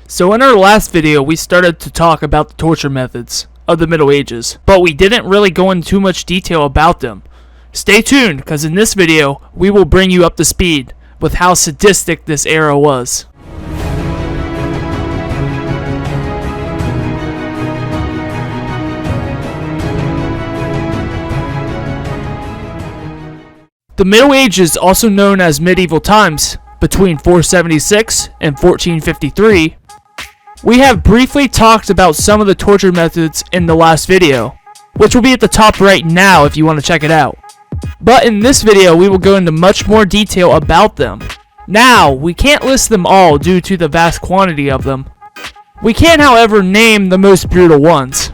So in our last video, we started to talk about the torture methods of the Middle Ages, but we didn't really go into too much detail about them. Stay tuned, because in this video, we will bring you up to speed with how sadistic this era was. The Middle Ages, also known as medieval times, between 476 and 1453, we have briefly talked about some of the torture methods in the last video, which will be at the top right now if you want to check it out. But in this video, we will go into much more detail about them. Now, we can't list them all due to the vast quantity of them. We can, however, name the most brutal ones.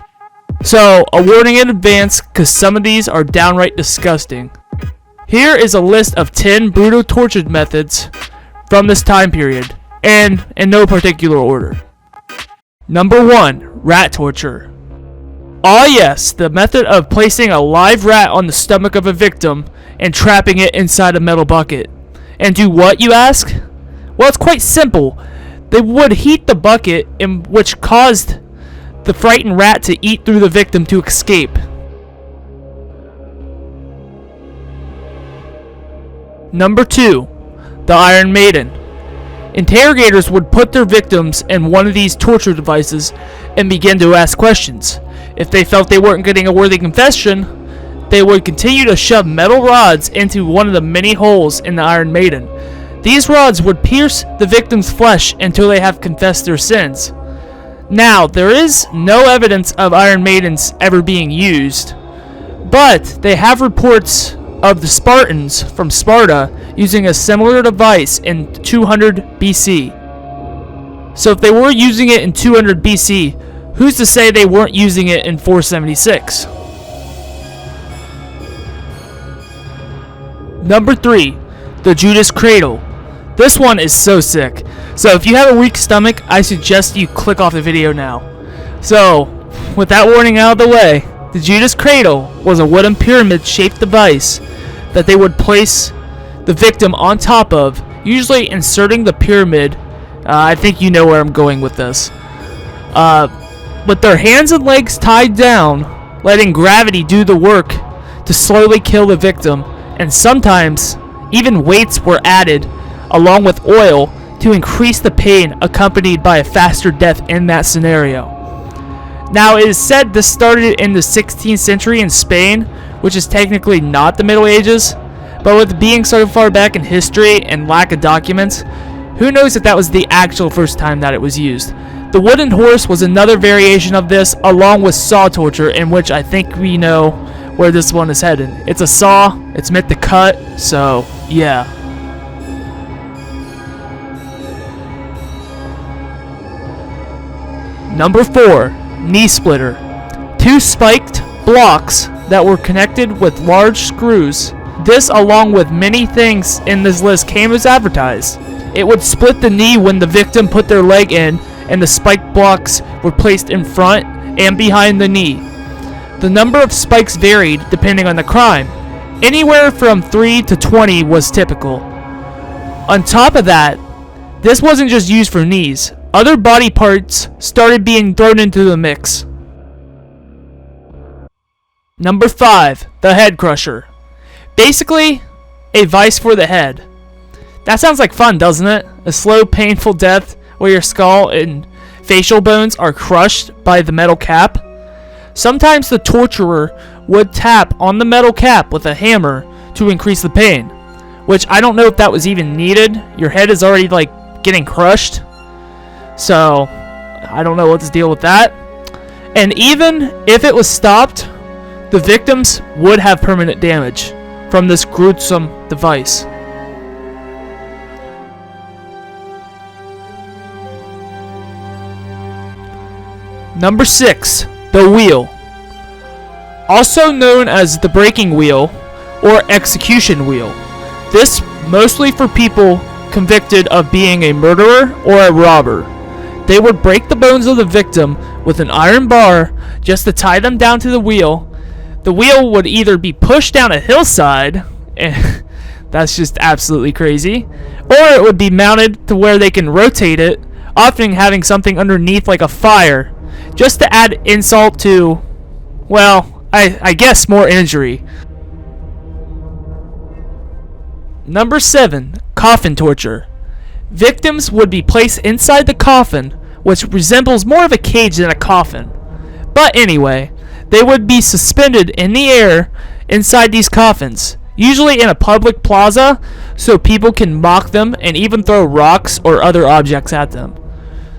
So, a warning in advance, because some of these are downright disgusting. Here is a list of 10 brutal torture methods from this time period, and in no particular order. Number 1. Rat torture. Ah yes, the method of placing a live rat on the stomach of a victim and trapping it inside a metal bucket. And do what, you ask? Well, it's quite simple. They would heat the bucket, which caused the frightened rat to eat through the victim to escape. Number 2. The Iron Maiden. Interrogators would put their victims in one of these torture devices and begin to ask questions. If they felt they weren't getting a worthy confession, they would continue to shove metal rods into one of the many holes in the Iron Maiden. These rods would pierce the victim's flesh until they have confessed their sins. Now, there is no evidence of Iron Maidens ever being used, but they have reports of the Spartans from Sparta using a similar device in 200 BC. So if they were using it in 200 BC, who's to say they weren't using it in 476? Number 3. The Judas Cradle. This one is so sick. So if you have a weak stomach, I suggest you click off the video now. So, with that warning out of the way, the Judas Cradle was a wooden pyramid-shaped device that they would place the victim on top of, usually inserting the pyramid. I think you know where I'm going with this. With their hands and legs tied down, letting gravity do the work to slowly kill the victim, and sometimes even weights were added along with oil to increase the pain, accompanied by a faster death in that scenario. Now, it is said this started in the 16th century in Spain, which is technically not the Middle Ages, but with being so far back in history and lack of documents, who knows if that was the actual first time that it was used. The wooden horse was another variation of this, along with saw torture, in which I think we know where this one is headed. It's a saw, it's meant to cut, so yeah. Number 4. Knee splitter. 2 spiked blocks that were connected with large screws. This, along with many things in this list, came as advertised. It would split the knee when the victim put their leg in, and the spiked blocks were placed in front and behind the knee. The number of spikes varied depending on the crime. Anywhere from 3 to 20 was typical. On top of that, this wasn't just used for knees. Other body parts started being thrown into the mix. Number 5. The head crusher. Basically, a vice for the head. That sounds like fun, doesn't it? A slow, painful death where your skull and facial bones are crushed by the metal cap. Sometimes the torturer would tap on the metal cap with a hammer to increase the pain, which I don't know if that was even needed. Your head is already getting crushed, so I don't know what to deal with that. And even if it was stopped, the victims would have permanent damage from this gruesome device. Number 6. The wheel. Also known as the breaking wheel or execution wheel. This mostly for people convicted of being a murderer or a robber. They would break the bones of the victim with an iron bar just to tie them down to the wheel. The wheel would either be pushed down a hillside, and that's just absolutely crazy, or it would be mounted to where they can rotate it often having something underneath like a fire, just to add insult to, well, I guess more injury. Number 7. Coffin torture. Victims would be placed inside the coffin, which resembles more of a cage than a coffin. But anyway, they would be suspended in the air inside these coffins, usually in a public plaza, so people can mock them and even throw rocks or other objects at them.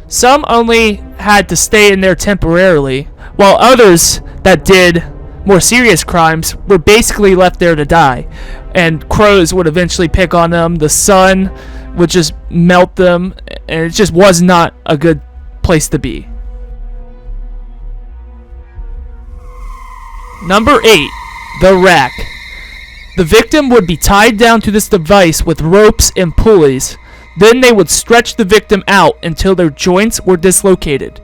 Some only had to stay in there temporarily, while others that did more serious crimes were basically left there to die, and crows would eventually pick on them, the sun would just melt them, and it just was not a good place to be. Number 8. The rack. The victim would be tied down to this device with ropes and pulleys. Then they would stretch the victim out until their joints were dislocated.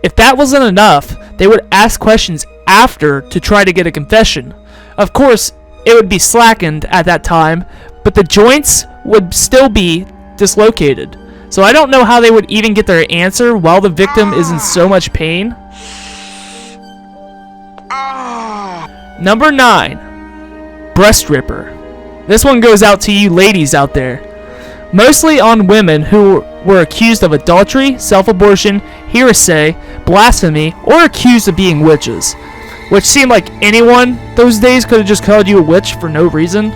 If that wasn't enough, they would ask questions after to try to get a confession. Of course, it would be slackened at that time, but the joints would still be dislocated. So I don't know how they would even get their answer while the victim is in so much pain. Number 9. Breast ripper. This one goes out to you ladies out there. Mostly on women who were accused of adultery, self-abortion, heresy, blasphemy, or accused of being witches. Which seemed like anyone those days could have just called you a witch for no reason.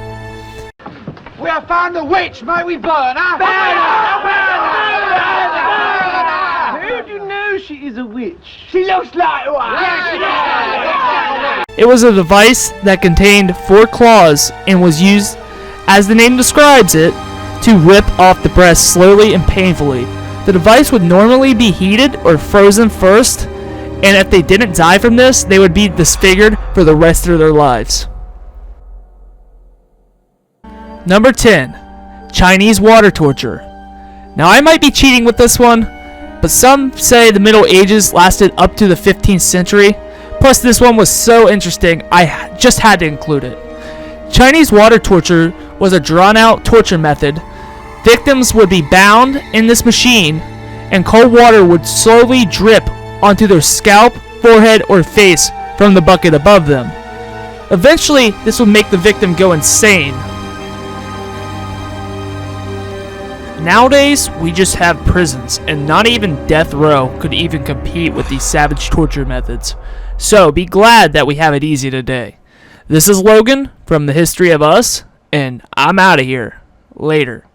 We have found the witch, may we burn her? Burn her! Burn her! Who do you know she is a witch? She looks like one! It was a device that contained 4 claws and was used, as the name describes it, to rip off the breast slowly and painfully. The device would normally be heated or frozen first, and if they didn't die from this, they would be disfigured for the rest of their lives. Number 10. Chinese water torture. Now I might be cheating with this one, but some say the Middle Ages lasted up to the 15th century. Plus this one was so interesting, I just had to include it. Chinese water torture was a drawn-out torture method. Victims would be bound in this machine, and cold water would slowly drip onto their scalp, forehead, or face from the bucket above them. Eventually, this would make the victim go insane. Nowadays, we just have prisons, and not even death row could even compete with these savage torture methods. So, be glad that we have it easy today. This is Logan from the History of Us, and I'm out of here. Later.